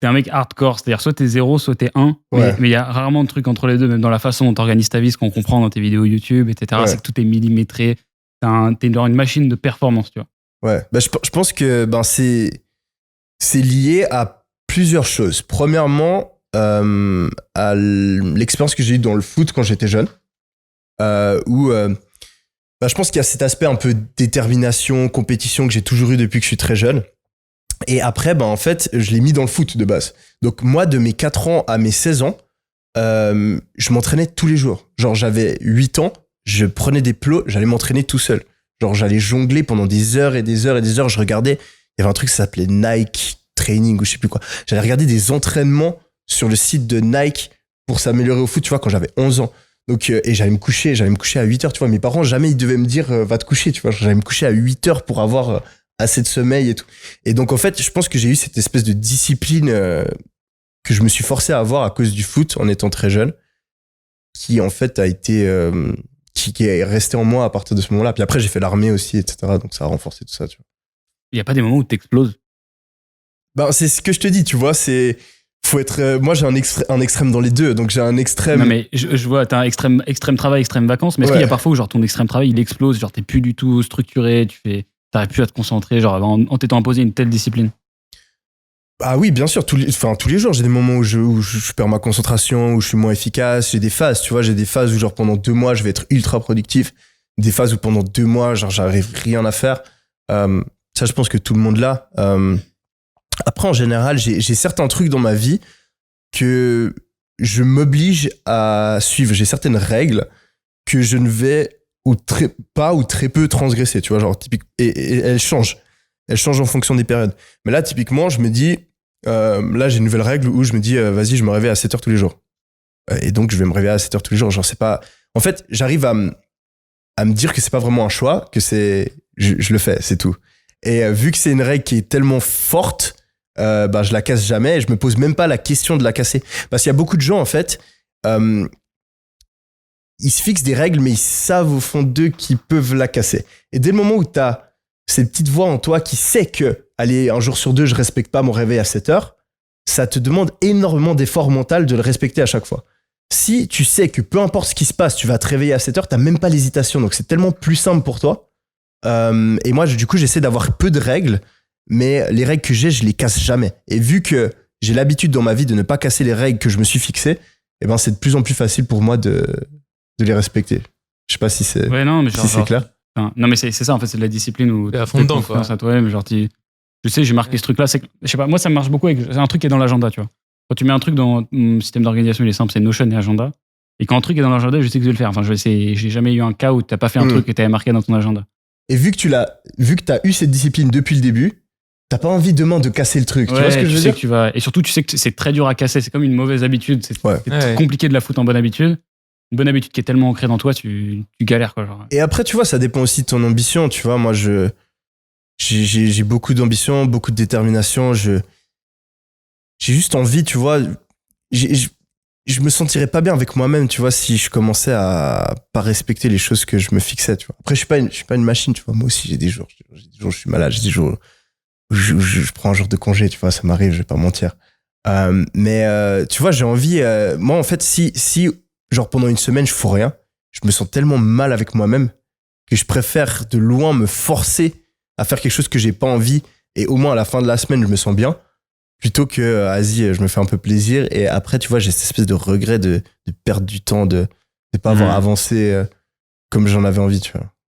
t'es un mec hardcore, c'est-à-dire soit t'es 0, soit t'es 1, Ouais. mais il y a rarement de trucs entre les deux, même dans la façon dont t'organises ta vie, ce qu'on comprend dans tes vidéos YouTube, etc. Ouais. C'est que tout est millimétré. T'es genre une machine de performance, tu vois. Ouais, bah, je pense que c'est lié à plusieurs choses. Premièrement, à l'expérience que j'ai eue dans le foot quand j'étais jeune, où bah, je pense qu'il y a cet aspect un peu détermination, compétition que j'ai toujours eu depuis que je suis très jeune. Et après, bah, en fait, je l'ai mis dans le foot de base. Donc moi, de mes 4 ans à mes 16 ans, je m'entraînais tous les jours. Genre, j'avais 8 ans, je prenais des plots, j'allais m'entraîner tout seul. Genre, j'allais jongler pendant des heures et des heures et des heures. Je regardais, il y avait un truc qui s'appelait Nike Training ou je sais plus quoi. J'allais regarder des entraînements sur le site de Nike pour s'améliorer au foot, tu vois, quand j'avais 11 ans. Donc, et j'allais me coucher à 8 heures, tu vois. Mes parents, jamais ils devaient me dire, va te coucher, tu vois. J'allais me coucher à 8 heures pour avoir assez de sommeil et tout. Et donc, en fait, je pense que j'ai eu cette espèce de discipline que je me suis forcé à avoir à cause du foot en étant très jeune, qui en fait a été... qui est resté en moi à partir de ce moment-là. Puis après, j'ai fait l'armée aussi, etc. Donc ça a renforcé tout ça, tu vois. Il n'y a pas des moments où t'exploses. Ben, c'est ce que je te dis, tu vois, c'est... Faut être... moi, j'ai un extrême dans les deux, donc j'ai un extrême... Non, mais je vois, t'as un extrême travail, extrême vacances, mais est-ce qu'il y a parfois où genre ton extrême travail, il explose, genre t'es plus du tout structuré, t'arrives plus à te concentrer, genre en t'étant imposé une telle discipline? Ah oui, bien sûr, tous les jours, j'ai des moments où je perds ma concentration, où je suis moins efficace, j'ai des phases, tu vois, j'ai des phases où genre pendant 2 mois, je vais être ultra productif, des phases où pendant 2 mois, genre j'arrive rien à faire. Ça, je pense que tout le monde l'a. Après, en général, j'ai certains trucs dans ma vie que je m'oblige à suivre. J'ai certaines règles que je ne vais pas ou très peu transgresser, tu vois, genre typique. Et elles changent. Elles changent en fonction des périodes. Mais là, typiquement, je me dis, là, j'ai une nouvelle règle où je me dis, vas-y, je me réveille à 7 heures tous les jours. Et donc, je vais me réveiller à 7 heures tous les jours. Genre, c'est pas... En fait, j'arrive à me dire que c'est pas vraiment un choix, que c'est... Je le fais, c'est tout. Et vu que c'est une règle qui est tellement forte, bah, je la casse jamais et je me pose même pas la question de la casser. Parce qu'il y a beaucoup de gens, en fait, ils se fixent des règles, mais ils savent au fond d'eux qu'ils peuvent la casser. Et dès le moment où t'as cette petite voix en toi qui sait que, allez, un jour sur deux, je respecte pas mon réveil à 7 heures, ça te demande énormément d'effort mental de le respecter à chaque fois. Si tu sais que peu importe ce qui se passe, tu vas te réveiller à 7 heures, t'as même pas l'hésitation. Donc c'est tellement plus simple pour toi. Et moi, du coup, j'essaie d'avoir peu de règles, mais les règles que j'ai, je les casse jamais. Et vu que j'ai l'habitude dans ma vie de ne pas casser les règles que je me suis fixées, eh ben, c'est de plus en plus facile pour moi de les respecter. Je sais pas si c'est c'est clair. Enfin, non, mais c'est ça, en fait, c'est de la discipline où t'es à fond dedans, quoi. À toi-même, genre, je sais, j'ai marqué ce truc-là. Je sais pas, moi, ça marche beaucoup c'est un truc qui est dans l'agenda, tu vois. Quand tu mets un truc dans mon système d'organisation, il est simple, c'est Notion et agenda. Et quand un truc est dans l'agenda, je sais que je vais le faire. Enfin, j'ai jamais eu un cas où t'as pas fait un truc et t'avais marqué dans ton agenda. Et vu que t'as eu cette discipline depuis le début, t'as pas envie demain de casser le truc. Tu vois ce que je veux dire? Et surtout, tu sais que c'est très dur à casser. C'est comme une mauvaise habitude. C'est compliqué de la foutre en bonne habitude. Une bonne habitude qui est tellement ancrée dans toi, tu galères, quoi. Genre. Et après, tu vois, ça dépend aussi de ton ambition. Tu vois, moi, j'ai beaucoup d'ambition, beaucoup de détermination. J'ai juste envie, tu vois. Je me sentirais pas bien avec moi-même, tu vois, si je commençais à pas respecter les choses que je me fixais, tu vois. Après, je suis pas une machine, tu vois. Moi aussi, j'ai des jours où je suis malade, j'ai des jours où je prends un jour de congé, tu vois, ça m'arrive, je vais pas mentir. Mais tu vois, j'ai envie, moi, en fait, si genre pendant une semaine, je fous rien, je me sens tellement mal avec moi-même que je préfère de loin me forcer à faire quelque chose que j'ai pas envie et au moins à la fin de la semaine, je me sens bien. Plutôt que, vas-y, je me fais un peu plaisir. Et après, tu vois, j'ai cette espèce de regret de perdre du temps, de pas avoir avancé comme j'en avais envie, tu vois.